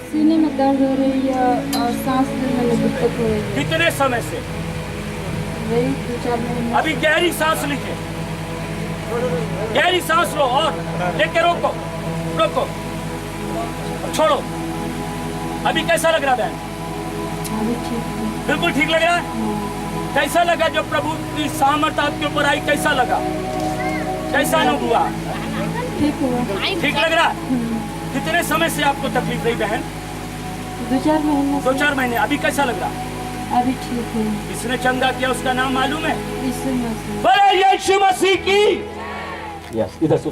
सीने में दर्द हो रही है और सांस लेने में दिक्कत हो रही है। कितने समय से? वही 2-4 महीने। अभी गहरी सांस लीजिए, गहरी सांस लो और लेके रोको रोको, छोड़ो। अभी कैसा लग रहा है बहन? अभी ठीक है। बिल्कुल ठीक लग रहा है। कैसा लगा जब प्रभु की सामर्थ आपके ऊपर आई? कैसा लगा? कैसा अनुभव हुआ? ठीक हुआ। ठीक लग रहा है। कितने समय से आपको तकलीफ रही बहन? 2-4 महीने। 2-4 महीने। अभी कैसा लग रहा? अभी ठीक है। किसने चंगा किया उसका नाम मालूम है? यीशु मसीह। बोले यीशु मसीह की। यस, इधर से